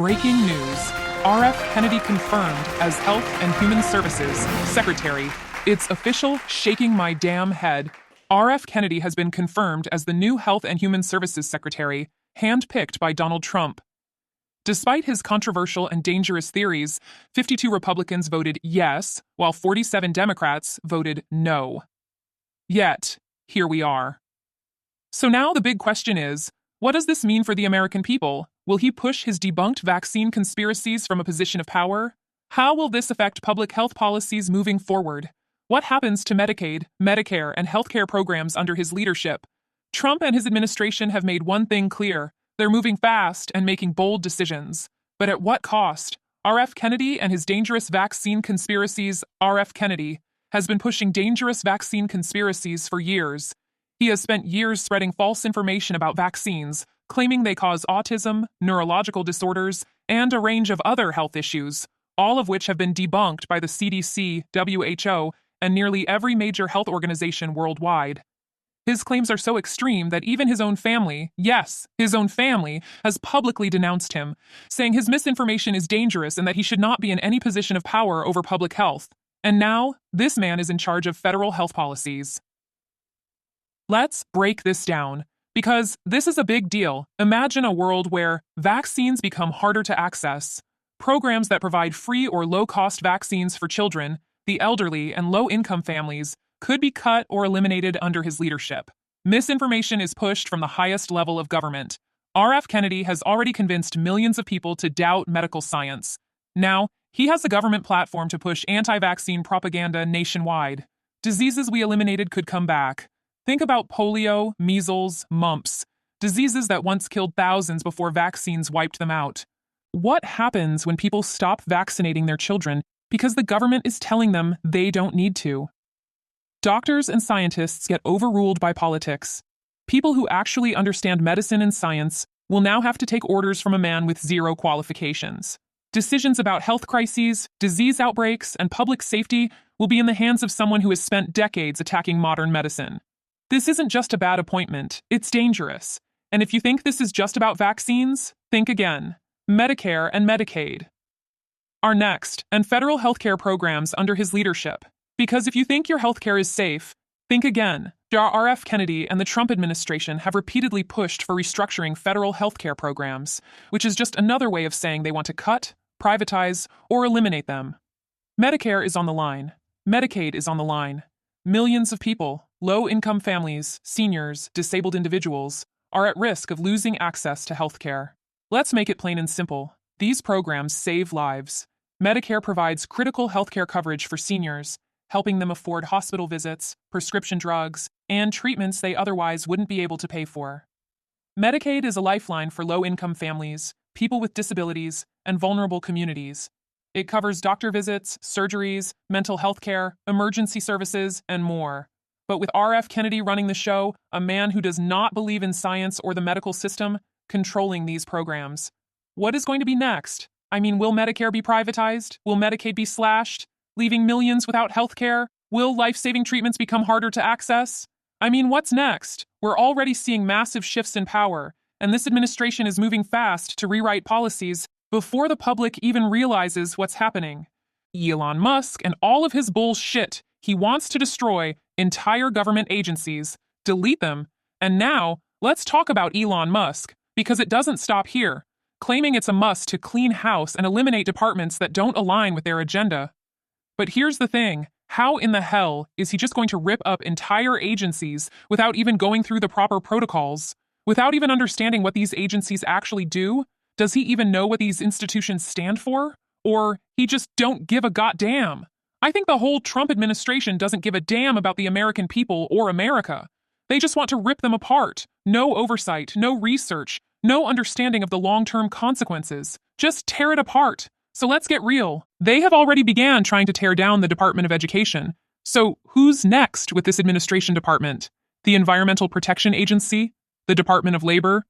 Breaking news. R.F. Kennedy confirmed as Health and Human Services Secretary. It's official, shaking my damn head. R.F. Kennedy has been confirmed as the new Health and Human Services Secretary, handpicked by Donald Trump. Despite his controversial and dangerous theories, 52 Republicans voted yes, while 47 Democrats voted no. Yet, here we are. So now the big question is, what does this mean for the American people? Will he push his debunked vaccine conspiracies from a position of power? How will this affect public health policies moving forward? What happens to Medicaid, Medicare, and healthcare programs under his leadership? Trump and his administration have made one thing clear. They're moving fast and making bold decisions. But at what cost? R.F. Kennedy and his dangerous vaccine conspiracies. R.F. Kennedy has been pushing dangerous vaccine conspiracies for years. He has spent years spreading false information about vaccines, claiming they cause autism, neurological disorders, and a range of other health issues, all of which have been debunked by the CDC, WHO, and nearly every major health organization worldwide. His claims are so extreme that even his own family, yes, his own family, has publicly denounced him, saying his misinformation is dangerous and that he should not be in any position of power over public health. And now, this man is in charge of federal health policies. Let's break this down, because this is a big deal. Imagine a world where vaccines become harder to access. Programs that provide free or low-cost vaccines for children, the elderly, and low-income families could be cut or eliminated under his leadership. Misinformation is pushed from the highest level of government. R.F. Kennedy has already convinced millions of people to doubt medical science. Now, he has a government platform to push anti-vaccine propaganda nationwide. Diseases we eliminated could come back. Think about polio, measles, mumps, diseases that once killed thousands before vaccines wiped them out. What happens when people stop vaccinating their children because the government is telling them they don't need to? Doctors and scientists get overruled by politics. People who actually understand medicine and science will now have to take orders from a man with zero qualifications. Decisions about health crises, disease outbreaks, and public safety will be in the hands of someone who has spent decades attacking modern medicine. This isn't just a bad appointment, it's dangerous. And if you think this is just about vaccines, think again. Medicare and Medicaid are next, and federal healthcare programs under his leadership. Because if you think your healthcare is safe, think again. R.F. Kennedy and the Trump administration have repeatedly pushed for restructuring federal healthcare programs, which is just another way of saying they want to cut, privatize, or eliminate them. Medicare is on the line. Medicaid is on the line. Millions of people, low-income families, seniors, disabled individuals, are at risk of losing access to healthcare. Let's make it plain and simple. These programs save lives. Medicare provides critical healthcare coverage for seniors, helping them afford hospital visits, prescription drugs, and treatments they otherwise wouldn't be able to pay for. Medicaid is a lifeline for low-income families, people with disabilities, and vulnerable communities. It covers doctor visits, surgeries, mental health care, emergency services, and more. But with R.F. Kennedy running the show, a man who does not believe in science or the medical system, controlling these programs. What is going to be next? Will Medicare be privatized? Will Medicaid be slashed, leaving millions without health care? Will life-saving treatments become harder to access? What's next? We're already seeing massive shifts in power, and this administration is moving fast to rewrite policies before the public even realizes what's happening. Elon Musk and all of his bullshit. He wants to destroy entire government agencies, delete them, and now, let's talk about Elon Musk, because it doesn't stop here, claiming it's a must to clean house and eliminate departments that don't align with their agenda. But here's the thing, how in the hell is he just going to rip up entire agencies without even going through the proper protocols? Without even understanding what these agencies actually do? Does he even know what these institutions stand for? Or he just don't give a goddamn? I think the whole Trump administration doesn't give a damn about the American people or America. They just want to rip them apart. No oversight, no research, no understanding of the long-term consequences. Just tear it apart. So let's get real. They have already began trying to tear down the Department of Education. So who's next with this administration department? The Environmental Protection Agency? The Department of Labor?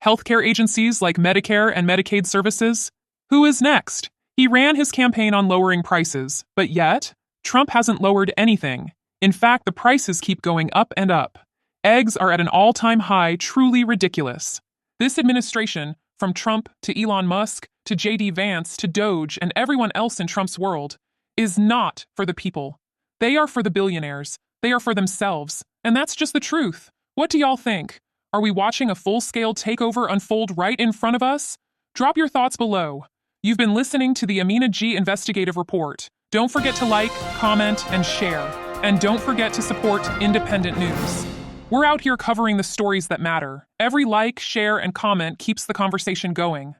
Healthcare agencies like Medicare and Medicaid services? Who is next? He ran his campaign on lowering prices, but yet, Trump hasn't lowered anything. In fact, the prices keep going up and up. Eggs are at an all-time high, truly ridiculous. This administration from Trump to Elon Musk to JD Vance to Doge and everyone else in Trump's world, is not for the people. They are for the billionaires. They are for themselves. And that's just the truth. What do y'all think? Are we watching a full-scale takeover unfold right in front of us? Drop your thoughts below. You've been listening to the Amina G Investigative Report. Don't forget to like, comment, and share. And don't forget to support independent news. We're out here covering the stories that matter. Every like, share, and comment keeps the conversation going.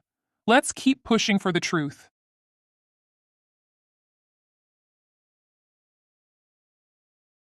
Let's keep pushing for the truth.